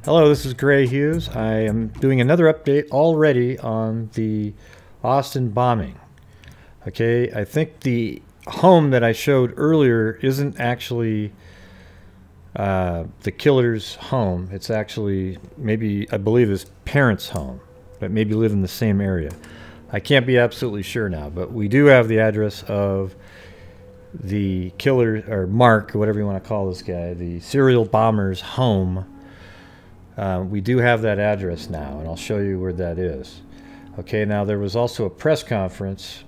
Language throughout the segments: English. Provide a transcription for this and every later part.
Hello, this is Gray Hughes. I am doing another update already on the Austin bombing. Okay, I think the home that I showed earlier isn't actually the killer's home. It's actually maybe, I believe, his parents' home, but maybe live in the same area. I can't be absolutely sure now, but we do have the address of the killer, or Mark, or whatever you want to call this guy, the serial bomber's home. We do have that address now, and I'll show you where that is. Okay, now there was also a press conference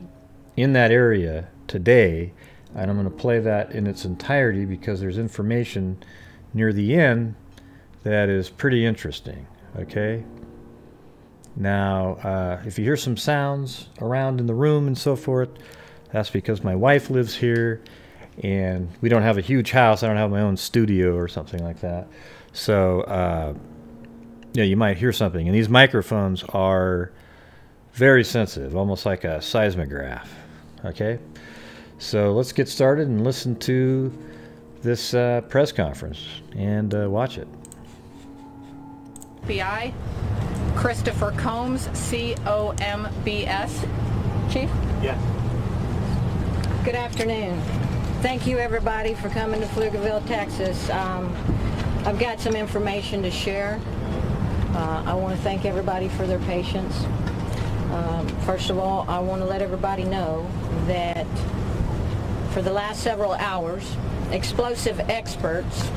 in that area today, and I'm going to play that in its entirety because there's information near the end that is pretty interesting. Okay, now if you hear some sounds around in the room and so forth, that's because my wife lives here and we don't have a huge house. I don't have my own studio or something like that, so yeah, you might hear something. And these microphones are very sensitive, almost like a seismograph. Okay, so let's get started and listen to this press conference and watch it. FBI, Christopher Combs, C-O-M-B-S. Chief? Yes. Good afternoon. Thank you, everybody, for coming to Pflugerville, Texas. I've got some information to share. I want to thank everybody for their patience. First of all, I want to let everybody know that for the last several hours, explosive experts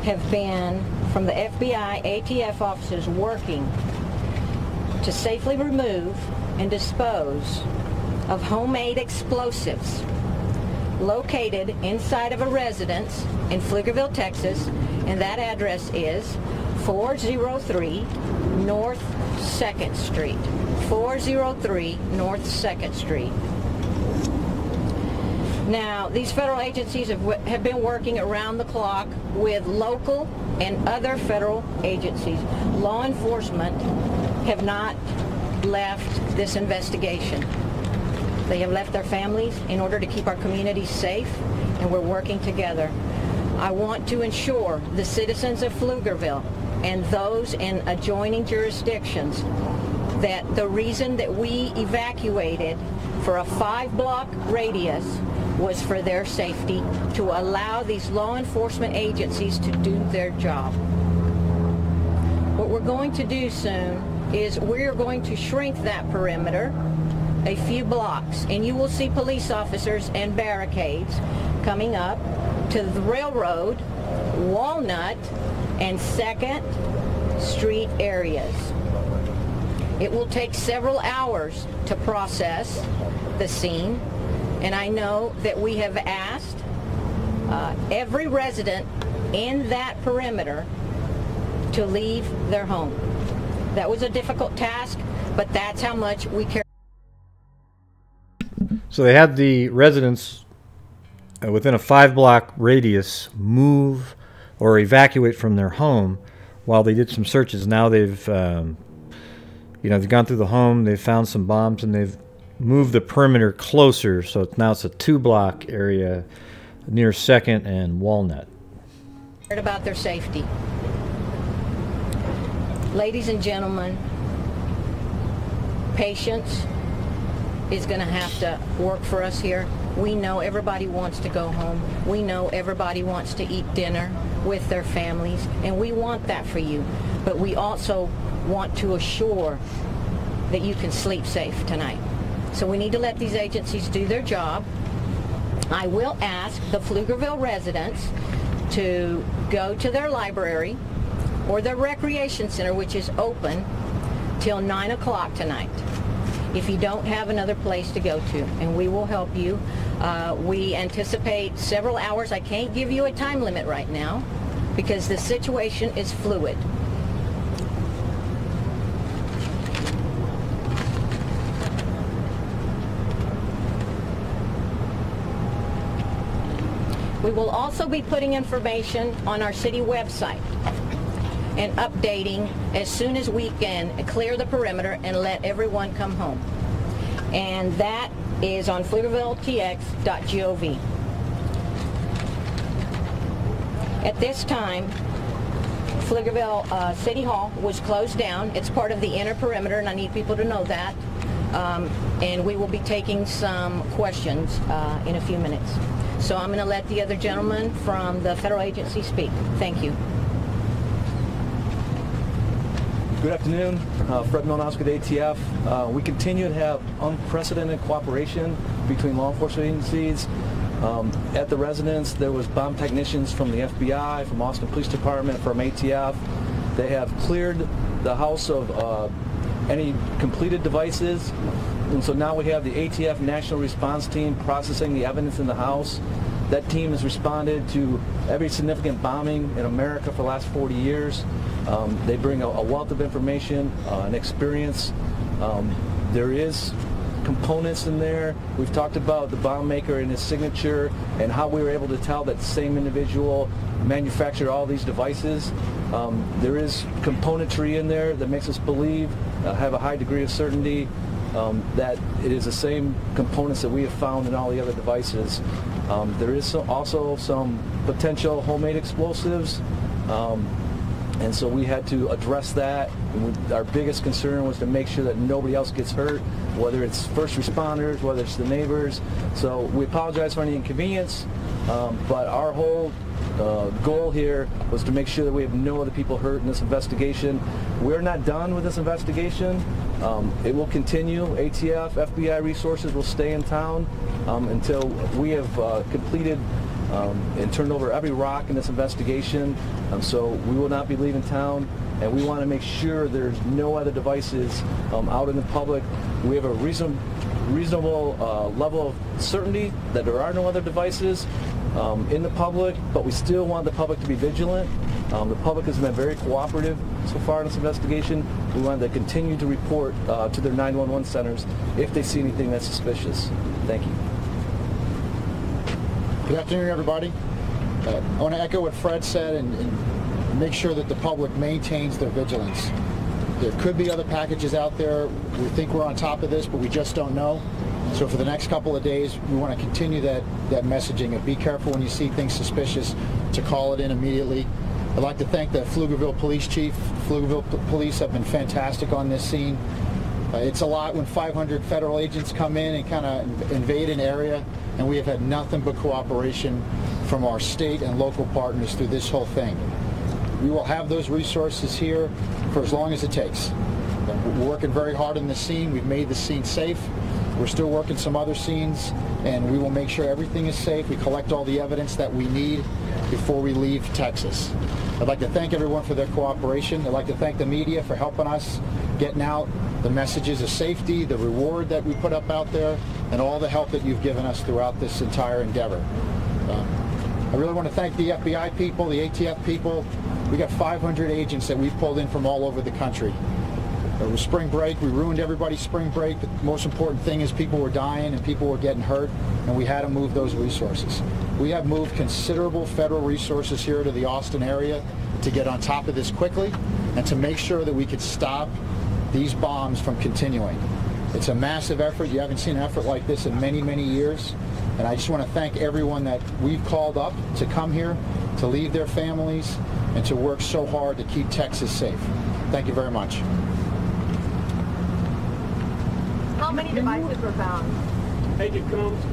have been, from the FBI, ATF officers, working to safely remove and dispose of homemade explosives located inside of a residence in Pflugerville, Texas, and that address is 403 North 2nd Street. 403 North 2nd Street. Now, these federal agencies have been working around the clock with local and other federal agencies. Law enforcement have not left this investigation. They have left their families in order to keep our communities safe, and we're working together. I want to ensure the citizens of Pflugerville and those in adjoining jurisdictions that the reason that we evacuated for a 5-block radius was for their safety, to allow these law enforcement agencies to do their job. What we're going to do soon is we're going to shrink that perimeter a few blocks, and you will see police officers and barricades coming up to the Railroad, Walnut, and 2nd Street areas. It will take several hours to process the scene, and I know that we have asked every resident in that perimeter to leave their home. That was a difficult task, but that's how much we care. So they had the residents within a 5-block radius move or evacuate from their home while they did some searches. Now they've they've gone through the home, they've found some bombs, and they've moved the perimeter closer, so now it's a 2-block area near 2nd and Walnut. About their safety. Ladies and gentlemen, patience is going to have to work for us here. We know everybody wants to go home. We know everybody wants to eat dinner with their families, and we want that for you. But we also want to assure that you can sleep safe tonight. So we need to let these agencies do their job. I will ask the Pflugerville residents to go to their library or their recreation center, which is open till 9 o'clock tonight, if you don't have another place to go to, and we will help you. We anticipate several hours. I can't give you a time limit right now because the situation is fluid. We will also be putting information on our city website and updating as soon as we can clear the perimeter and let everyone come home. And that is on pflugervilletx.gov. At this time, Pflugerville City Hall was closed down. It's part of the inner perimeter, and I need people to know that. And we will be taking some questions in a few minutes. So I'm going to let the other gentleman from the federal agency speak. Thank you. Good afternoon, Fred Milanoski with ATF. We continue to have unprecedented cooperation between law enforcement agencies. At the residence, there was bomb technicians from the FBI, from Austin Police Department, from ATF. They have cleared the house of any completed devices. And so now we have the ATF National Response Team processing the evidence in the house. That team has responded to every significant bombing in America for the last 40 years. They bring a wealth of information and experience. There is components in there. We've talked about the bomb maker and his signature and how we were able to tell that the same individual manufactured all these devices. There is componentry in there that makes us believe, have a high degree of certainty that it is the same components that we have found in all the other devices. There is also some potential homemade explosives. And so we had to address that. Our biggest concern was to make sure that nobody else gets hurt, whether it's first responders, whether it's the neighbors. So we apologize for any inconvenience, but our whole goal here was to make sure that we have no other people hurt in this investigation. We're not done with this investigation. It will continue. ATF, FBI resources will stay in town until we have completed and turned over every rock in this investigation. So we will not be leaving town, and we want to make sure there's no other devices out in the public. We have a reasonable level of certainty that there are no other devices in the public, but we still want the public to be vigilant. The public has been very cooperative so far in this investigation. We want to continue to report to their 911 centers if they see anything that's suspicious. Thank you. Good afternoon, everybody. I want to echo what Fred said and make sure that the public maintains their vigilance. There could be other packages out there. We think we're on top of this, but we just don't know. So for the next couple of days, we want to continue that messaging of be careful when you see things suspicious, to call it in immediately. I'd like to thank the Pflugerville Police Chief. Pflugerville Police have been fantastic on this scene. It's a lot when 500 federal agents come in and kind of invade an area, and we have had nothing but cooperation from our state and local partners through this whole thing. We will have those resources here for as long as it takes. We're working very hard on this scene. We've made the scene safe. We're still working some other scenes, and we will make sure everything is safe. We collect all the evidence that we need before we leave Texas. I'd like to thank everyone for their cooperation. I'd like to thank the media for helping us getting out the messages of safety, the reward that we put up out there, and all the help that you've given us throughout this entire endeavor. I really want to thank the FBI people, the ATF people. We got 500 agents that we've pulled in from all over the country. It was spring break. We ruined everybody's spring break. The most important thing is people were dying and people were getting hurt, and we had to move those resources. We have moved considerable federal resources here to the Austin area to get on top of this quickly and to make sure that we could stop these bombs from continuing. It's a massive effort. You haven't seen an effort like this in many, many years. And I just want to thank everyone that we've called up to come here, to leave their families, and to work so hard to keep Texas safe. Thank you very much. How many devices were found? Agent Combs,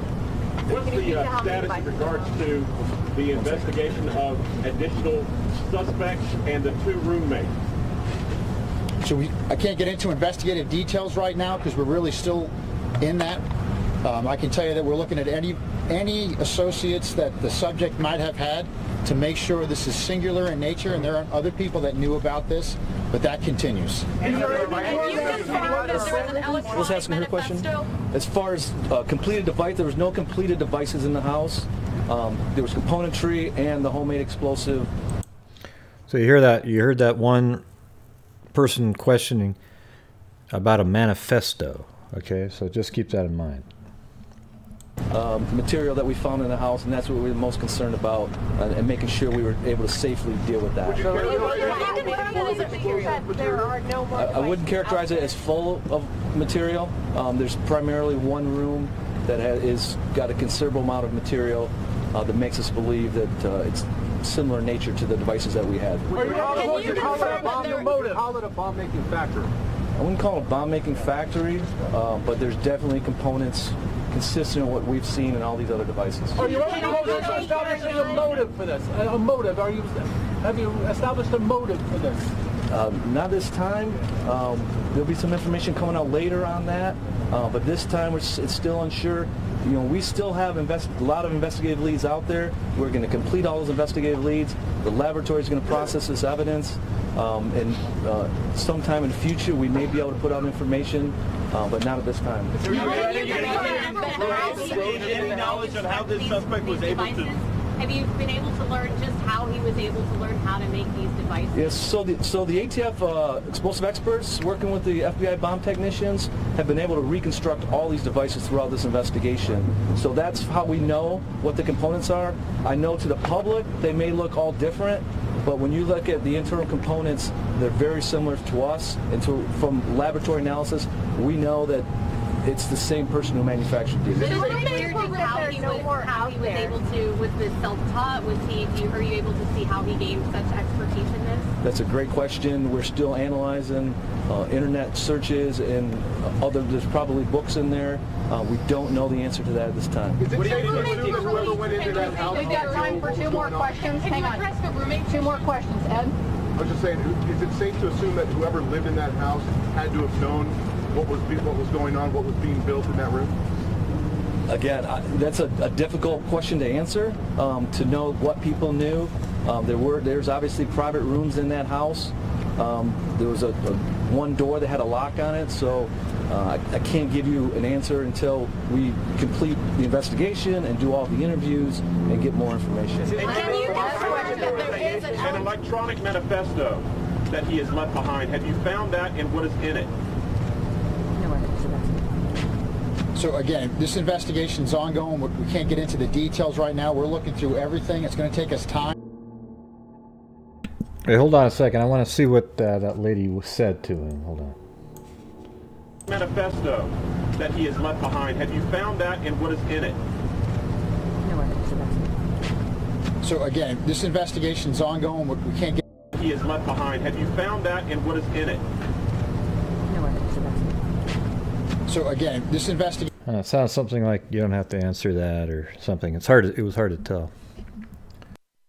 what's the status in regards to the investigation of additional suspects and the 2 roommates? So I can't get into investigative details right now because we're really still in that. I can tell you that we're looking at any associates that the subject might have had to make sure this is singular in nature, and there are other people that knew about this, but that continues. Let's ask her question. As far as completed device, there was no completed devices in the house. There was componentry and the homemade explosive. So you hear that? You heard that one person questioning about a manifesto. Okay, so just keep that in mind. Material that we found in the house, and that's what we were most concerned about, and making sure we were able to safely deal with that. I wouldn't characterize it as full of material. There's primarily one room that is got a considerable amount of material that makes us believe that similar nature to the devices that we had. Call it a bomb-making factory. I wouldn't call it a bomb-making factory, but there's definitely components consistent with what we've seen in all these other devices. Are you establishing a motive for this? A motive? Have you established a motive for this? Not this time. There'll be some information coming out later on that, but this time it's still unsure. You know, we still have a lot of investigative leads out there. We're going to complete all those investigative leads. The laboratory is going to process this evidence, and sometime in the future we may be able to put out information, but not at this time. Any knowledge of how this suspect was able to? Have you been able to learn just how he was able to learn how to make these devices? Yes, so the ATF explosive experts working with the FBI bomb technicians have been able to reconstruct all these devices throughout this investigation. So that's how we know what the components are. I know to the public they may look all different, but when you look at the internal components, they're very similar to us. And from laboratory analysis, we know that it's the same person who manufactured these. Is it clear just how he was able to, was this self-taught? Are you able to see how he gained such expertise in this? That's a great question. We're still analyzing internet searches and there's probably books in there. We don't know the answer to that at this time. What do you think whoever went into that house? We've got time for 2 more questions. Hang on. 2 more questions, Ed. I was just saying, is it safe to assume that whoever lived in that house had to have known what was going on, what was being built in that room? Again, that's a difficult question to answer, to know what people knew. There's obviously private rooms in that house. There was one door that had a lock on it, so I can't give you an answer until we complete the investigation and do all the interviews and get more information. An electronic manifesto that he has left behind, have you found that and what is in it? So again, this investigation is ongoing. We can't get into the details right now. We're looking through everything. It's going to take us time. Hey, hold on a second. I want to see what that lady said to him. Hold on. Manifesto that he has left behind, have you found that and what is in it? So again, this investigation is ongoing. We can't get. He has left behind, have you found that and what is in it? So again, this investigation. It sounds something like you don't have to answer that or something. It was hard to tell.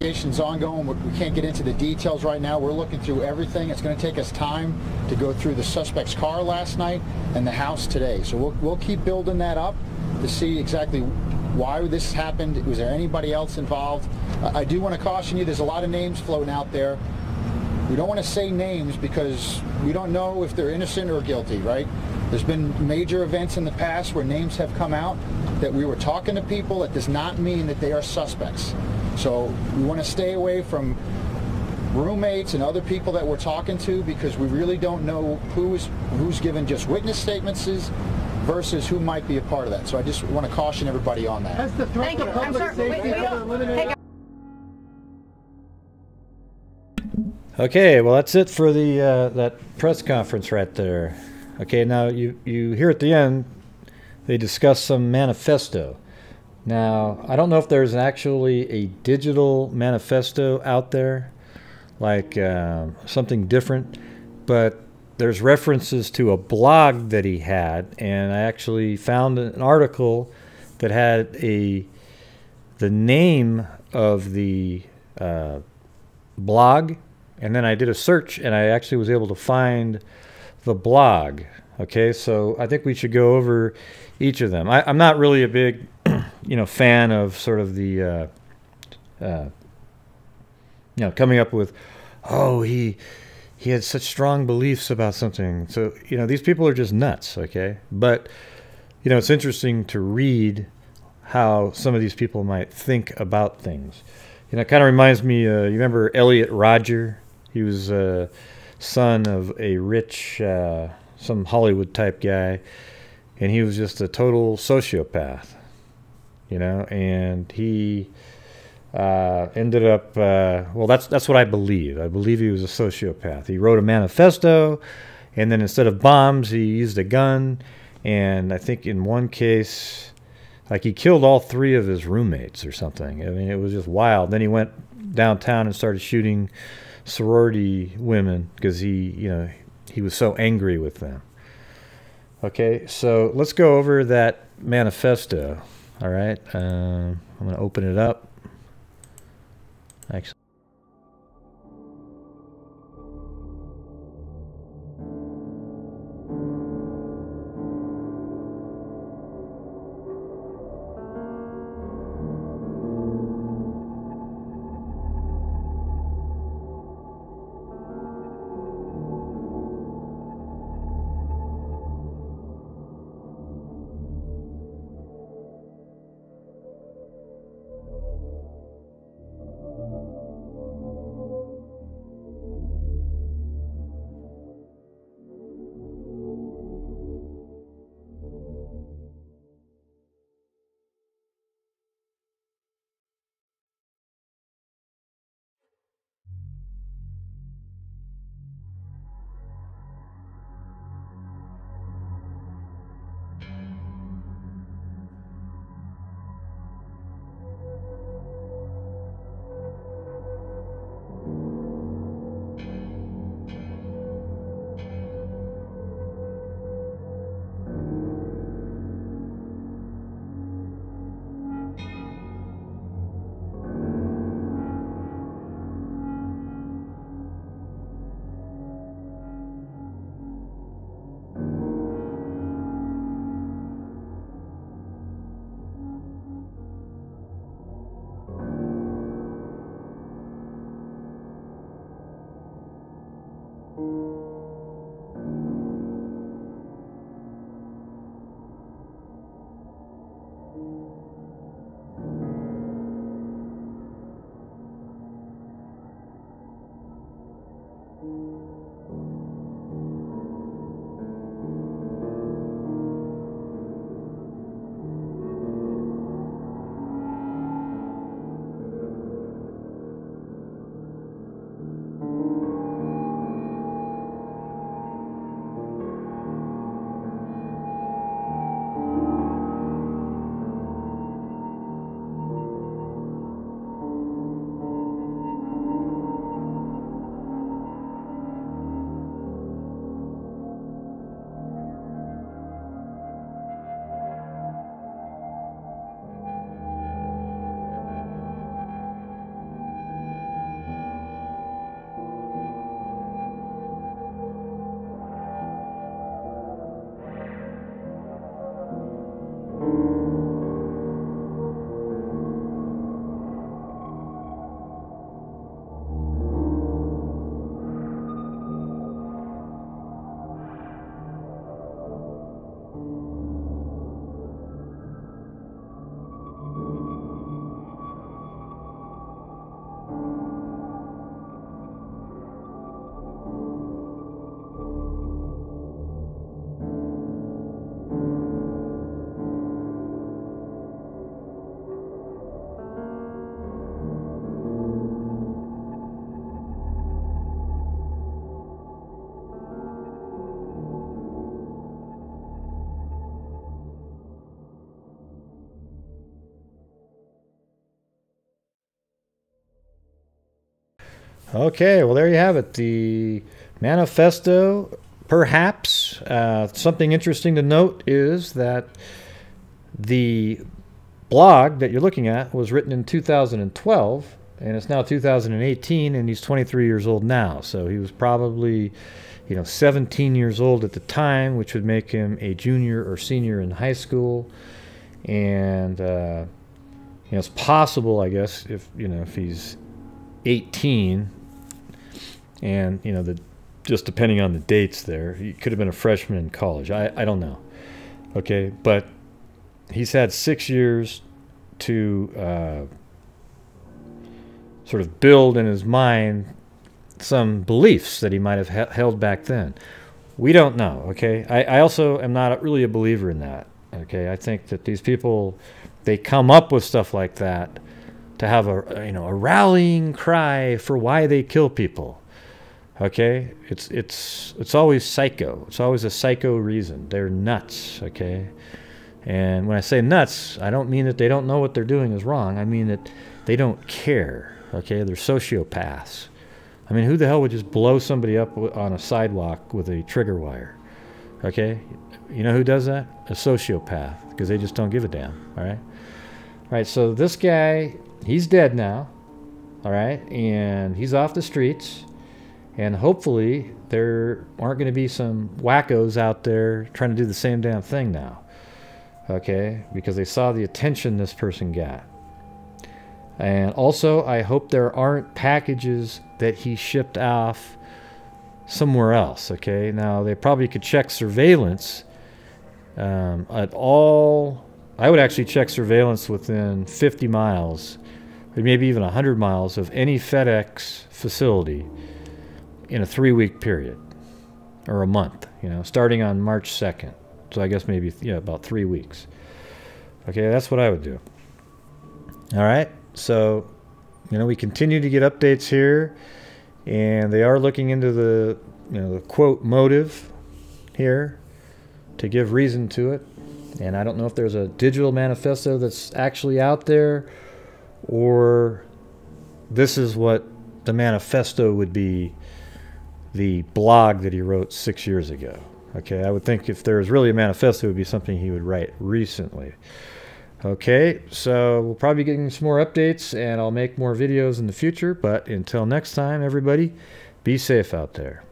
Investigation's ongoing. We can't get into the details right now. We're looking through everything. It's going to take us time to go through the suspect's car last night and the house today. So we'll keep building that up to see exactly why this happened. Was there anybody else involved? I do want to caution you, there's a lot of names floating out there. We don't want to say names because we don't know if they're innocent or guilty, right? There's been major events in the past where names have come out that we were talking to people. That does not mean that they are suspects. So we want to stay away from roommates and other people that we're talking to because we really don't know who's given just witness statements versus who might be a part of that. So I just want to caution everybody on that. Has the threat to public safety been eliminated? Okay, well that's it for the that press conference right there. Okay, now you hear at the end they discuss some manifesto. Now I don't know if there's actually a digital manifesto out there, like something different, but there's references to a blog that he had, and I actually found an article that had the name of the blog, and then I did a search and I actually was able to find the blog. Okay, so I think we should go over each of them. I'm not really a big fan of sort of the coming up with, oh, he had such strong beliefs about something. So these people are just nuts. Okay, but it's interesting to read how some of these people might think about things. It kind of reminds me, you remember Elliot Rodger? He was a son of a rich, some Hollywood type guy, and he was just a total sociopath, and he ended up, well, that's what I believe. I believe he was a sociopath. He wrote a manifesto, and then instead of bombs, he used a gun, and I think in one case, Like he killed all 3 of his roommates or something. I mean, it was just wild. Then he went downtown and started shooting sorority women because he was so angry with them. Okay, so let's go over that manifesto. All right, I'm going to open it up. Actually. Okay, well, there you have it. The manifesto, perhaps. Something interesting to note is that the blog that you're looking at was written in 2012, and it's now 2018, and he's 23 years old now. So he was probably, 17 years old at the time, which would make him a junior or senior in high school. And, it's possible, I guess, if he's 18, and just depending on the dates there, he could have been a freshman in college. I don't know. Okay, but he's had 6 years to sort of build in his mind some beliefs that he might have held back then. We don't know. Okay, I also am not really a believer in that. Okay, I think that these people, they come up with stuff like that to have a rallying cry for why they kill people. Okay, it's always psycho. It's always a psycho reason. They're nuts. Okay, And when I say nuts, I don't mean that they don't know what they're doing is wrong. I mean that they don't care, okay? They're sociopaths. I mean, who the hell would just blow somebody up on a sidewalk with a trigger wire, okay? You know who does that? A sociopath, because they just don't give a damn, all right? All right, so this guy, he's dead now, all right? And he's off the streets. And hopefully there aren't going to be some wackos out there trying to do the same damn thing now, okay? Because they saw the attention this person got. And also, I hope there aren't packages that he shipped off somewhere else, okay? Now, they probably could check surveillance at all. I would actually check surveillance within 50 miles, or maybe even 100 miles of any FedEx facility in a 3-week period, or a month, you know, starting on March 2nd. So I guess maybe, yeah, about 3 weeks. Okay, that's what I would do. All right, so, you know, we continue to get updates here, and they are looking into the, you know, the quote motive here to give reason to it. And I don't know if there's a digital manifesto that's actually out there, or this is what the manifesto would be, the blog that he wrote 6 years ago. Okay, I would think if there was really a manifesto, it would be something he would write recently. Okay, so we'll probably be getting some more updates, and I'll make more videos in the future. But until next time, everybody, be safe out there.